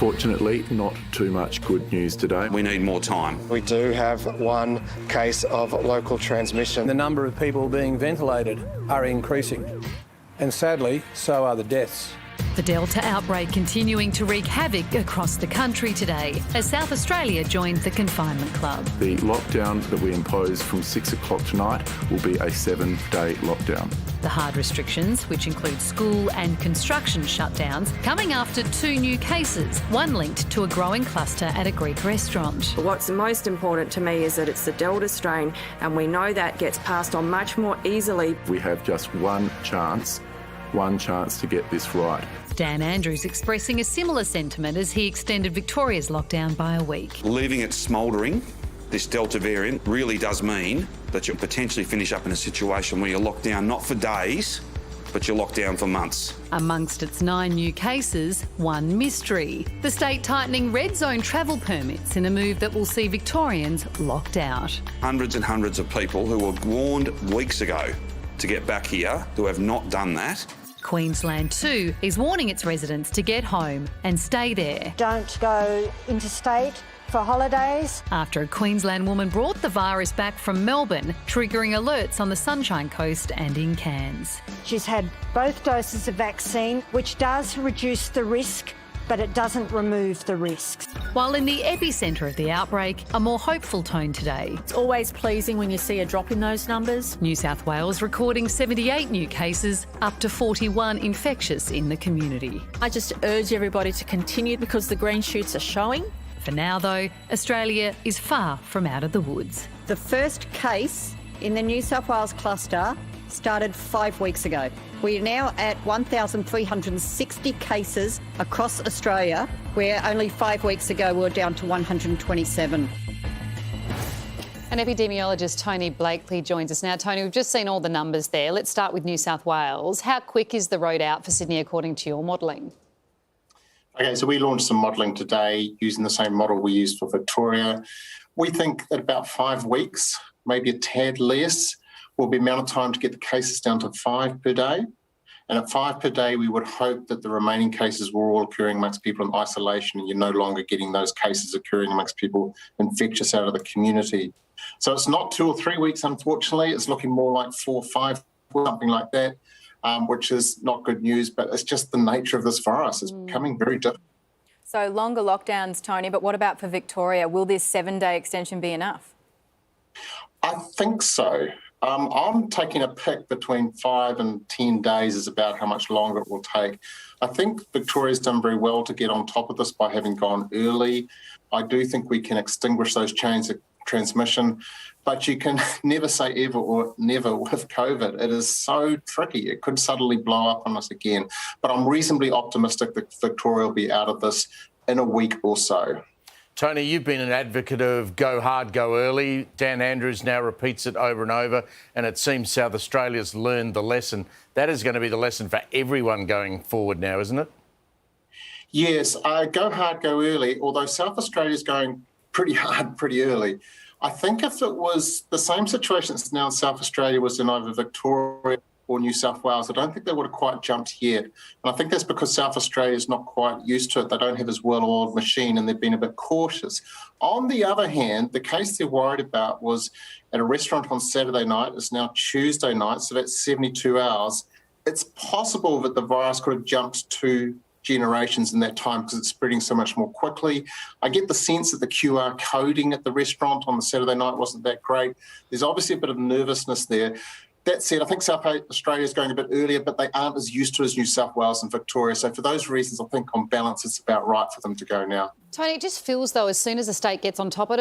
Fortunately, not too much good news today. We need more time. We do have one case of local transmission. The number of people being ventilated are increasing, and sadly, so are the deaths. The Delta outbreak continuing to wreak havoc across the country today as South Australia joined the confinement club. The lockdown that we impose from 6 o'clock tonight will be a 7-day lockdown. The hard restrictions, which include school and construction shutdowns, coming after 2 new cases, one linked to a growing cluster at a Greek restaurant. What's most important to me is that it's the Delta strain, and we know that gets passed on much more easily. We have just one chance to get this right. Dan Andrews expressing a similar sentiment as he extended Victoria's lockdown by a week. Leaving it smouldering, this Delta variant really does mean that you'll potentially finish up in a situation where you're locked down not for days, but you're locked down for months. Amongst its 9 new cases, one mystery. The state tightening red zone travel permits in a move that will see Victorians locked out. Hundreds and hundreds of people who were warned weeks ago to get back here who have not done that. Queensland too is warning its residents to get home and stay there. Don't go interstate for holidays. After a Queensland woman brought the virus back from Melbourne, triggering alerts on the Sunshine Coast and in Cairns. She's had both doses of vaccine, which does reduce the risk, but it doesn't remove the risks. While in the epicentre of the outbreak, a more hopeful tone today. It's always pleasing when you see a drop in those numbers. New South Wales recording 78 new cases, up to 41 infectious in the community. I just urge everybody to continue because the green shoots are showing. For now, though, Australia is far from out of the woods. The first case in the New South Wales cluster started 5 weeks ago. We are now at 1,360 cases across Australia, where only 5 weeks ago we were down to 127. And epidemiologist Tony Blakely joins us now. Tony, we've just seen all the numbers there. Let's start with New South Wales. How quick is the road out for Sydney according to your modelling? Okay, so we launched some modelling today using the same model we used for Victoria. We think that about 5 weeks, maybe a tad less, will be the amount of time to get the cases down to 5 per day. And at 5 per day, we would hope that the remaining cases were all occurring amongst people in isolation and you're no longer getting those cases occurring amongst people infectious out of the community. So it's not 2 or 3 weeks, unfortunately. It's looking more like 4 or 5, something like that, which is not good news, but it's just the nature of this virus. It's becoming very difficult. So longer lockdowns, Tony, but what about for Victoria? Will this 7-day extension be enough? I think so. I'm taking a pick between 5 and 10 days is about how much longer it will take. I think Victoria's done very well to get on top of this by having gone early. I do think we can extinguish those chains of transmission, but you can never say ever or never with COVID. It is so tricky. It could suddenly blow up on us again. But I'm reasonably optimistic that Victoria will be out of this in a week or so. Tony, you've been an advocate of go hard, go early. Dan Andrews now repeats it over and over, and it seems South Australia's learned the lesson. That is going to be the lesson for everyone going forward now, isn't it? Yes, go hard, go early, although South Australia's going pretty hard, pretty early. I think if it was the same situation as now in South Australia was in either Victoria or New South Wales, I don't think they would have quite jumped yet. And I think that's because South Australia is not quite used to it. They don't have as well-oiled machine and they've been a bit cautious. On the other hand, the case they're worried about was at a restaurant on Saturday night. It's now Tuesday night, so that's 72 hours. It's possible that the virus could have jumped 2 generations in that time because it's spreading so much more quickly. I get the sense that the QR coding at the restaurant on the Saturday night wasn't that great. There's obviously a bit of nervousness there. That said, I think South Australia is going a bit earlier, but they aren't as used to it as New South Wales and Victoria. So for those reasons, I think on balance, it's about right for them to go now. Tony, it just feels though as soon as the state gets on top of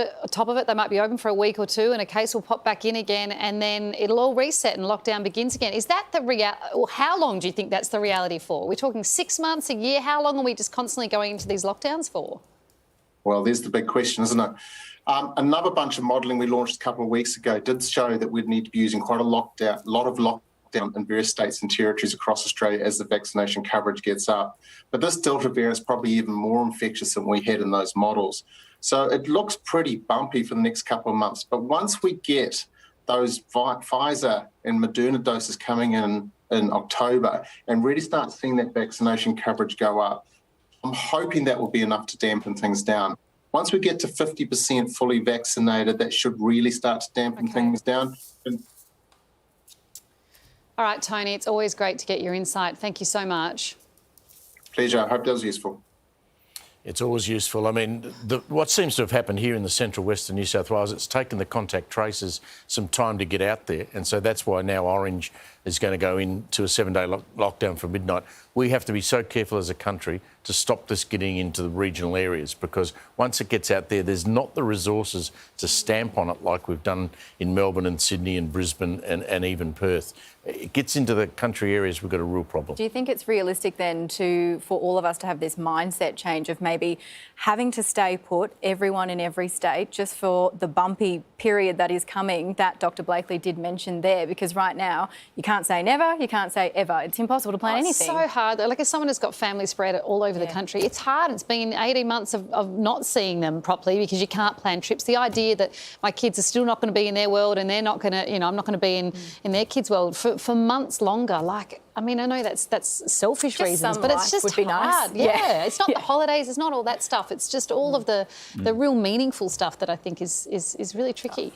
it, they might be open for a week or two and a case will pop back in again and then it'll all reset and lockdown begins again. Is that the how long do you think that's the reality for? We're talking 6 months, a year? How long are we just constantly going into these lockdowns for? Well, there's the big question, isn't it? Another bunch of modelling we launched a couple of weeks ago did show that we'd need to be using quite a lot of lockdown in various states and territories across Australia as the vaccination coverage gets up. But this Delta variant is probably even more infectious than we had in those models. So it looks pretty bumpy for the next couple of months. But once we get those Pfizer and Moderna doses coming in October and really start seeing that vaccination coverage go up, I'm hoping that will be enough to dampen things down. Once we get to 50% fully vaccinated, that should really start to dampen things down. All right, Tony, it's always great to get your insight. Thank you so much. Pleasure. I hope that was useful. It's always useful. I mean, what seems to have happened here in the central western New South Wales, it's taken the contact tracers some time to get out there. And so that's why now Orange is going to go into a 7-day lockdown from midnight. We have to be so careful as a country to stop this getting into the regional areas, because once it gets out there, there's not the resources to stamp on it like we've done in Melbourne and Sydney and Brisbane and even Perth. It gets into the country areas, we've got a real problem. Do you think it's realistic then for all of us to have this mindset change of maybe having to stay put, everyone in every state, just for the bumpy period that is coming that Dr Blakely did mention there? Because right now, you can't say never, you can't say ever. It's impossible to plan anything. It's so hard. Like, as someone who's got family spread all over the country, it's hard. It's been 18 months of not seeing them properly because you can't plan trips. The idea that my kids are still not going to be in their world and they're not going to, I'm not going to be in their kids' world for months longer. Like, I mean, I know that's selfish just reasons, but it's just hard. Nice. Yeah, it's not the holidays, it's not all that stuff. It's just all of the real meaningful stuff that I think is really tricky.